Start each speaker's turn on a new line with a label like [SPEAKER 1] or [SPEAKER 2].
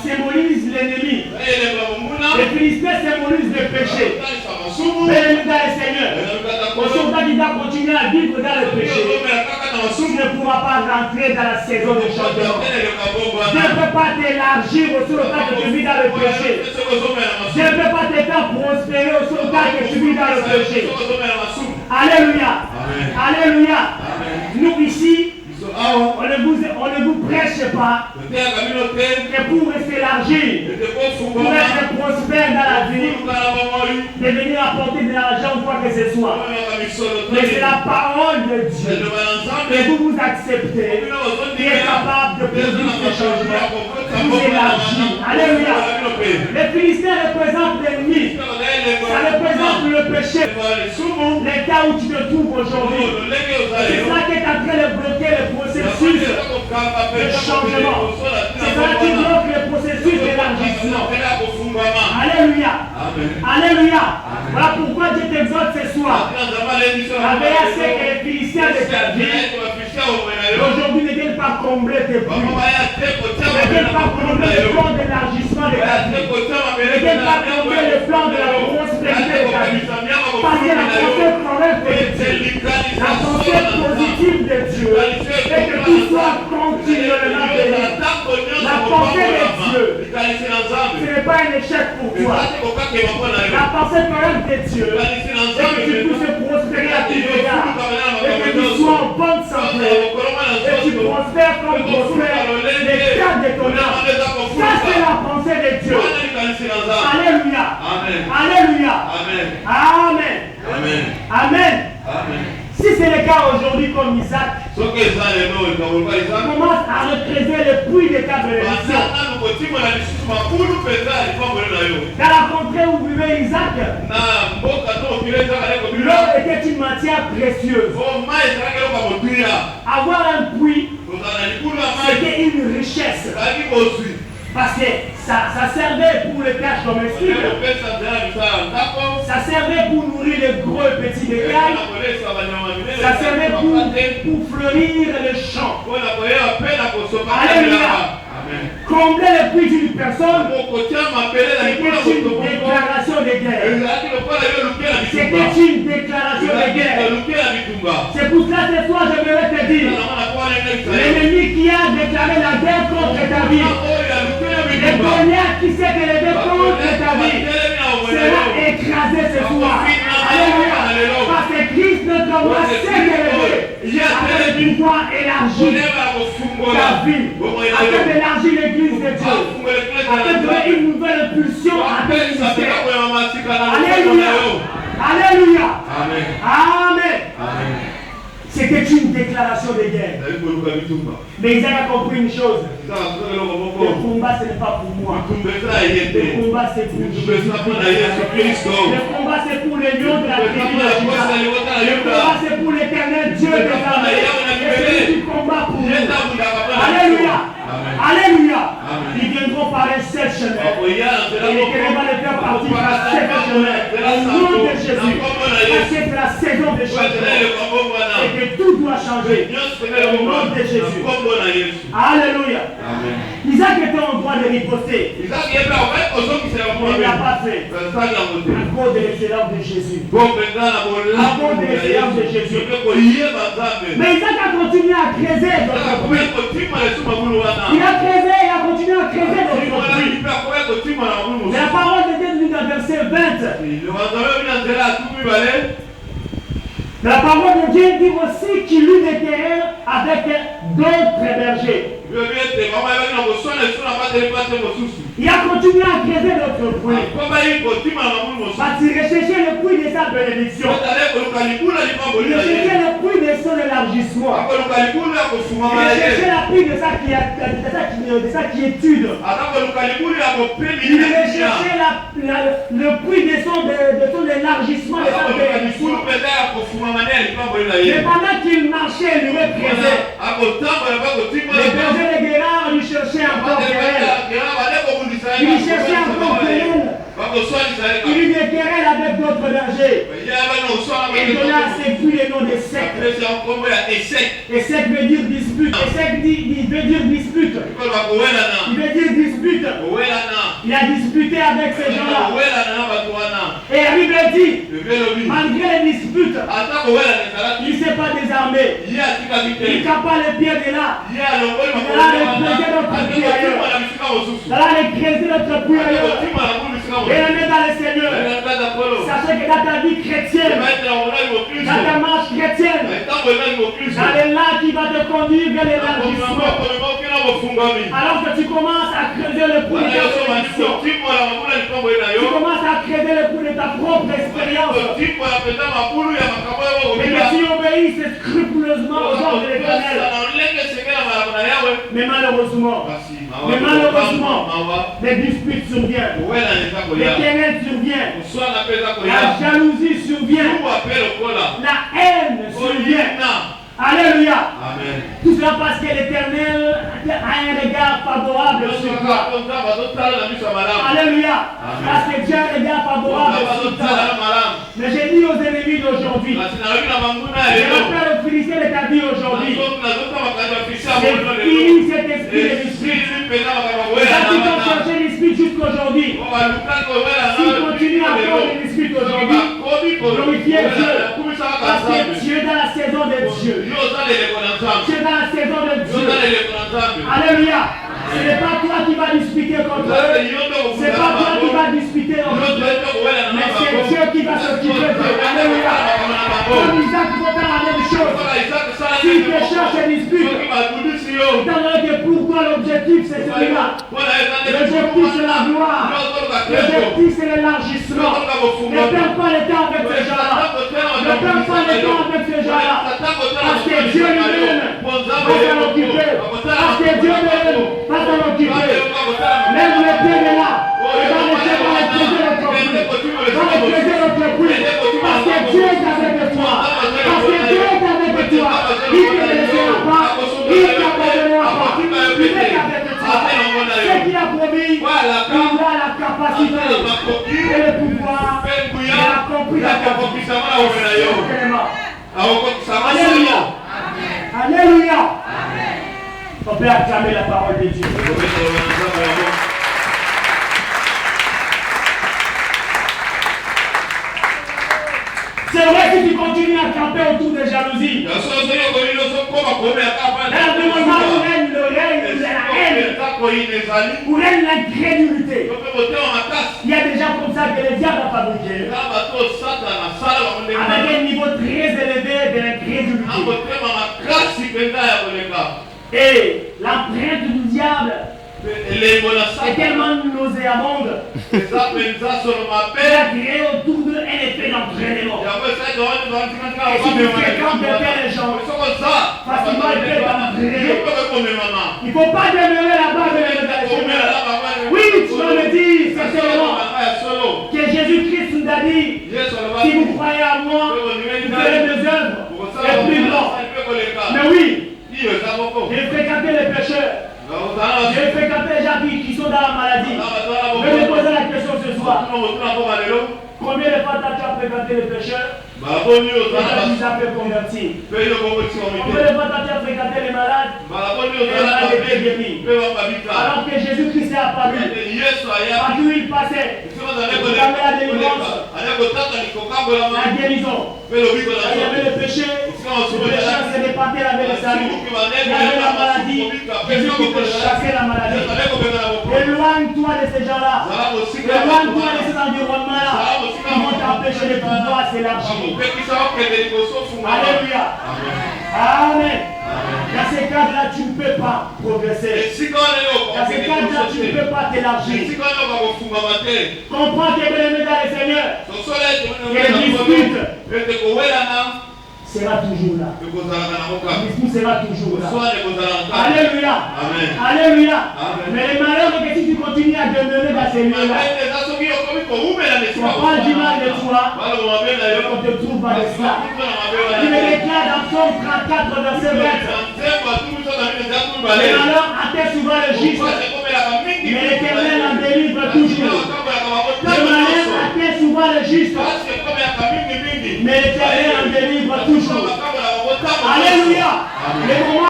[SPEAKER 1] symbolise l'ennemi. Les Philistins symbolisent le péché. Mais le Seigneur, au soldat qui doit continuer à vivre dans le péché, tu ne pourras pas rentrer dans la saison de changement. Dieu ne peut pas t'élargir au soldat que tu vis dans le péché. Dieu ne peut pas te faire prospérer au soldat que tu vis dans le péché. Alléluia. Alléluia. Nous ici, on ne vous prêche pas que pour s'élargir, pour être prospère dans la vie, de venir apporter de l'argent ou quoi que ce soit. Mais c'est la parole de Dieu que vous acceptez, qui est capable de produire ce changement, vous élargir. Alléluia. Les Philistins représentent l'ennemi. Ça représente le péché. L'état où tu te trouves aujourd'hui. C'est ça qui est en train de bloquer le processus de changement. C'est ça qui bloque le processus d'élargissement. Alléluia. Alléluia. Voilà pourquoi Dieu t'exhorte ce soir. Avec assez que les Philistins de ta vie aujourd'hui ne viennent pas combler tes puits. Ne viennent pas combler le plan d'élargissement de ta vie. Ne viennent pas combler le plan de la prospérité de ta vie. Parce que la pensée correcte de Dieu, la pensée positive de Dieu, et que tu sois continuellement béni. La pensée de Dieu, ce n'est pas un échec pour toi. La pensée correcte de Dieu, c'est que tu puisses prospérer à tous égards, et que tu sois en bonne santé, et tu prospères comme prospère les cas de ton âme. Ça, c'est la pensée de Dieu. Alléluia. Alléluia. Amen. Amen. Si c'est le cas aujourd'hui comme Isaac, commence à représenter le puits de ta bénédiction. Dans la contrée où vivait Isaac, l'eau était une matière précieuse. Avoir un puits, c'était une richesse. Parce que ça servait pour les tâches domestiques. Ça servait pour nourrir les gros et petits bétails. Ça servait pour fleurir les champs. Alléluia. Combler le puits d'une personne, c'était une déclaration de guerre. C'était une déclaration de guerre. C'est pour cela ce soir je vais te dire, l'ennemi qui a déclaré la guerre contre ta vie, le Goliath qui s'est élevé contre ta vie, sera écrasé ce soir. Alléluia. Parce que Christ notre roi s'est élevé afin de pouvoir élargir ta vie, afin d'élargir l'église de Dieu, afin de donner une nouvelle impulsion à ton ministère. Alléluia. Alléluia. Amen. C'était une déclaration de guerre. Mais Isaac a compris une chose. Le combat, ce n'est pas pour moi. Le combat, c'est pour Jésus. Le combat, c'est pour les lions de la tribu de Juda. Le combat, c'est pour l'éternel Dieu des armées. Et c'est lui qui combat pour nous. Alléluia. Alléluia. Ils viendront par un seul chemin. Et l'Éternel va les faire partir par seul chemin. Au nom de Jésus. Parce que c'est la saison de changement. Et que tout doit changer. Au nom de Jésus. Alléluia. Isaac était en droit de riposter. Il ne l'a pas fait. À cause de l'excellence de Jésus. À cause de l'excellence de Jésus. Mais Isaac a continué à creuser notre puits. Il a creusé, il a continué à creuser notre puits. Mais la parole de Dieu nous dit dans verset 20. La parole de Dieu dit aussi qu'il eut des terrains avec d'autres bergers. Il a continué à creuser notre puits. Parce qu'il recherchait le puits de sa bénédiction. Il recherchait le puits de son élargissement. Il recherchait le puits de sa quiétude. Il recherchait le puits de son élargissement, de sa bénédiction. Mais pendant qu'il marchait, il lui creusait. Les bergers de Guérard lui cherchaient encore querelle. Il cherchait encore querelle. Il eut des querelles avec d'autres bergers. Il donna à ses puits le nom de Sec. Et Sec veut dire dispute. Et Sec veut dire dispute. Il veut dire dispute. Il a disputé avec ces gens-là. Et la Bible dit, malgré les disputes, il ne s'est pas désarmé. Il n'a pas les pieds de là. Il a creuser notre pied ailleurs. Il a creuser notre pied ailleurs. Et on est dans le Seigneur. Sachez que dans ta vie chrétienne, dans ta marche chrétienne, dans les lacs qui va te conduire vers l'élargissement. Alors que tu commences à creuser le puits de ta conviction, tu commences à creuser le puits de ta propre expérience, et que tu obéis scrupuleusement aux ordres de l'Éternel. Mais malheureusement, les disputes surviennent, les querelles surviennent, la jalousie survient, la haine survient. Alléluia. Amen. Tout cela parce que l'Éternel a un regard favorable sur toi. Alléluia. Parce que Dieu a un regard favorable sur toi. Mais j'ai dit aux ennemis d'aujourd'hui, je rappelle aux Philistins de ta vie aujourd'hui, j'ai fini cet esprit de dispute. Quand tu vas chercher l'esprit jusqu'aujourd'hui, s'il continue encore les disputes aujourd'hui, glorifiez Dieu. Parce que tu es dans la saison de Dieu. Tu es dans la saison de Dieu. Alléluia. Ce n'est pas toi qui vas disputer contre eux. Ce n'est pas toi qui vas disputer contre eux. Mais c'est Dieu qui va s'occuper d'eux. Alléluia. Comme Isaac faut faire la même chose. Si tu cherches et disputes, étant donné que pour toi l'objectif c'est celui-là. L'objectif c'est la gloire. L'objectif c'est l'élargissement. Ne perds pas le temps avec ces gens-là. Ne perds pas le temps avec ces gens-là. Parce que Dieu lui-même va s'en occuper. Parce que Dieu lui-même va s'en occuper. Lève les pieds de là. Et va laisser dans les creuser notre puits. Va les creuser notre puits. Parce que Dieu est avec toi. Parce que Dieu est avec toi. Il ne te laissera pas. Il ne t'abandonnera pas. Il est avec toi. Ce qu'il a promis, il a la capacité et le pouvoir. Il a compris la capacité. Alléluia. Alléluia. On peut acclamer la parole de Dieu. C'est vrai que tu continues à camper autour de jalousie. Dans le moment où règne le règne de la haine, où règne l'incrédulité, il y a des gens comme ça que le diable a fabriqué. Avec un niveau très élevé de l'incrédulité. Et l'empreinte du diable est tellement nauséabonde. Il a créé autour d'eux un effet d'entraînement. Et si tu fréquentes de tels gens, facilement il peut t'entraîner. Il ne faut pas demeurer là-bas de l'élévation. Oui, tu vas me dire, sincèrement, que Jésus-Christ nous a dit, si vous croyez à moi, vous ferez des œuvres et plus grands. Mais oui, j'ai fréquenté les pécheurs. J'ai fréquenté les gens qui sont dans la maladie. Je vais me poser la question ce soir. Combien de fois tu as fréquenté les pécheurs? Et tu as été converti. Combien de fois tu as fréquenté les malades? Et les malades étaient guéris. Alors que Jésus-Christ est apparu, partout où il passait, il avait la délivrance, la guérison. Il y avait le péché, le péché se départait avec le salut. Il y avait la maladie, Jésus qui peut chasser la maladie. Éloigne-toi de ces gens-là. Éloigne-toi de ces environnements-là qui vont t'empêcher de pouvoir s'élargir. Alléluia. Amen. Dans ces cadres-là, tu ne peux pas progresser. Dans ces cadres-là, tu ne peux pas t'élargir. Comprends que bien-aimé dans le Seigneur, que les disputes sera toujours là. L'esprit sera toujours là. Alléluia. Alléluia. Mais le malheur est que si tu continues à demeurer dans ces lieux-là, on parle du mal de toi, on te trouve dans l'esclave. Il me déclare dans Psaume 34, verset 20. Le malheur atteint souvent le juste, mais l'Éternel en délivre toujours. Le malheur atteint souvent le juste, mais l'Éternel en délivre toujours. Alléluia. Les moments